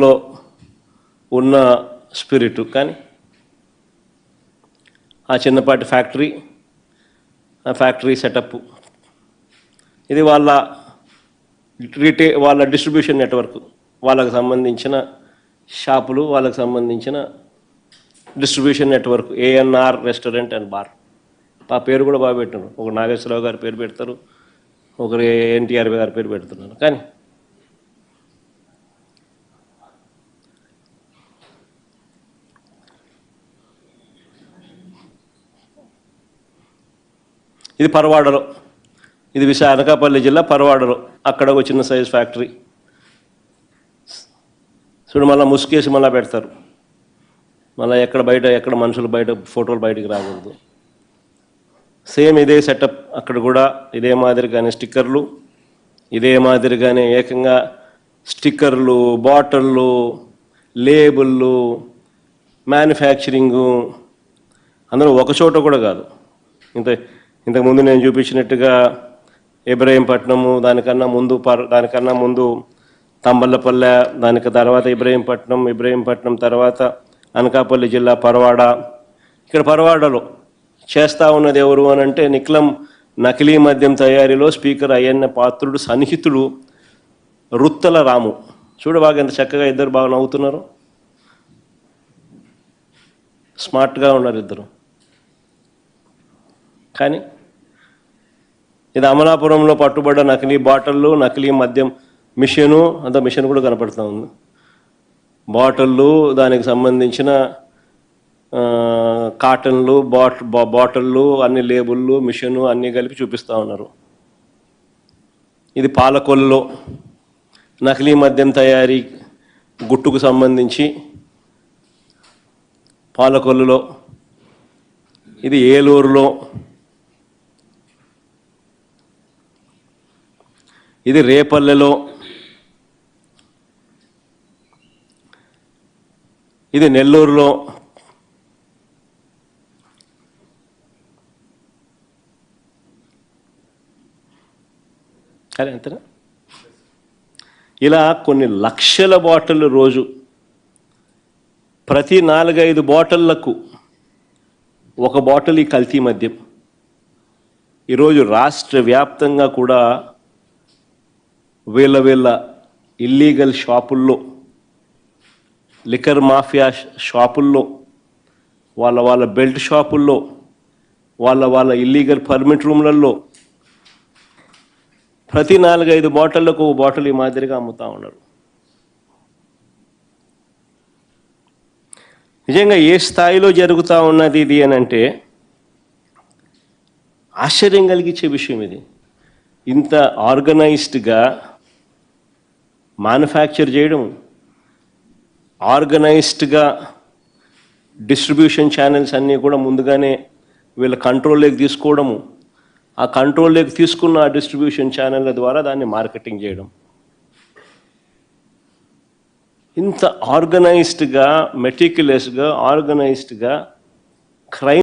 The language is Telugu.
లో ఉన్న స్పిరిట్ కానీ ఆ చిన్నపాటి ఫ్యాక్టరీ సెటప్ ఇది వాళ్ళ డిస్ట్రిబ్యూషన్ నెట్వర్క్, వాళ్ళకు సంబంధించిన షాపులు, వాళ్ళకు సంబంధించిన distribution network, ANR restaurant and bar. ఆ పేరు కూడా బాగా పెట్టారు. ఒక నాగేశ్వరరావు గారి పేరు పెడతారు, ఒకరు ఎన్టీఆర్ గారి పేరు పెడుతున్నారు. కానీ ఇది పరవాడలో, ఇది అనకాపల్లి జిల్లా పరవాడలో, అక్కడ ఒక చిన్న సైజ్ ఫ్యాక్టరీ. చూడు, మళ్ళీ ముసుకేసి మళ్ళీ పెడతారు. మళ్ళీ ఎక్కడ మనుషులు బయట ఫోటోలు బయటికి రాకూడదు. సేమ్ ఇదే సెటప్ అక్కడ కూడా, ఇదే మాదిరిగానే స్టిక్కర్లు, ఇదే మాదిరిగానే ఏకంగా స్టిక్కర్లు, బాటిళ్ళు, లేబుళ్ళు, మ్యానుఫ్యాక్చరింగు అందరూ ఒక చోట కూడా కాదు. ఇంతకుముందు నేను చూపించినట్టుగా ఇబ్రహీంపట్నము, దానికన్నా ముందు తంబళ్ళపల్లె, దానికి తర్వాత ఇబ్రహీంపట్నం తర్వాత అనకాపల్లి జిల్లా పరవాడ. ఇక్కడ పరవాడలో చేస్తూ ఉన్నది ఎవరు అని అంటే నిక్లం నకిలీ మద్యం తయారీలో స్పీకర్ అయ్యన్న పాత్రుడు సన్నిహితుడు రుత్తల రాము. చూడు బాగా ఎంత చక్కగా ఇద్దరు బాగా నవ్వుతున్నారు, స్మార్ట్గా ఉన్నారు ఇద్దరు. కానీ ఇది అమలాపురంలో పట్టుబడ్డ నకిలీ బాటిళ్ళు, నకిలీ మద్యం మిషన్ కూడా కనపడుతూ ఉంది. బాటిళ్ళు, దానికి సంబంధించిన కాటన్లు, బాటిళ్ళు, అన్ని లేబుళ్ళు, మిషను అన్నీ కలిపి చూపిస్తూ ఉన్నారు. ఇది పాలకొల్లులో నకిలీ మద్యం తయారీ గుట్టుకు సంబంధించి పాలకొల్లులో, ఇది ఏలూరులో, ఇది రేపల్లెలో, ఇది నెల్లూరులో, అరే అంతేనా? ఇలా కొన్ని లక్షల బాటిళ్ళు రోజు, ప్రతి 4-5 బాటిళ్లకు ఒక బాటిల్ ఈ కల్తీ మద్యం. ఈరోజు రాష్ట్ర వ్యాప్తంగా కూడా వీళ్ళ ఇల్లీగల్ షాపుల్లో, లిక్కర్ మాఫియా షాపుల్లో, వాళ్ళ బెల్ట్ షాపుల్లో, వాళ్ళ ఇల్లీగల్ పర్మిట్ రూమ్లలో ప్రతి 4-5 బాటిళ్లకు ఒక బాటిల్ ఈ మాదిరిగా అమ్ముతూ ఉన్నారు. నిజంగా ఏ స్థాయిలో జరుగుతూ ఉన్నది ఇది అని అంటే ఆశ్చర్యం కలిగించే విషయం. ఇది ఇంత ఆర్గనైజ్డ్గా మ్యానుఫ్యాక్చర్ చేయడం, ఆర్గనైజ్డ్గా డిస్ట్రిబ్యూషన్ ఛానల్స్ అన్నీ కూడా ముందుగానే వీళ్ళ కంట్రోల్లోకి తీసుకోవడము, ఆ కంట్రోల్లోకి తీసుకున్న ఆ డిస్ట్రిబ్యూషన్ ఛానళ్ళ ద్వారా దాన్ని మార్కెటింగ్ చేయడం, ఇంత ఆర్గనైజ్డ్గా, మెటిక్యులస్గా ఆర్గనైజ్డ్గా క్రైమ్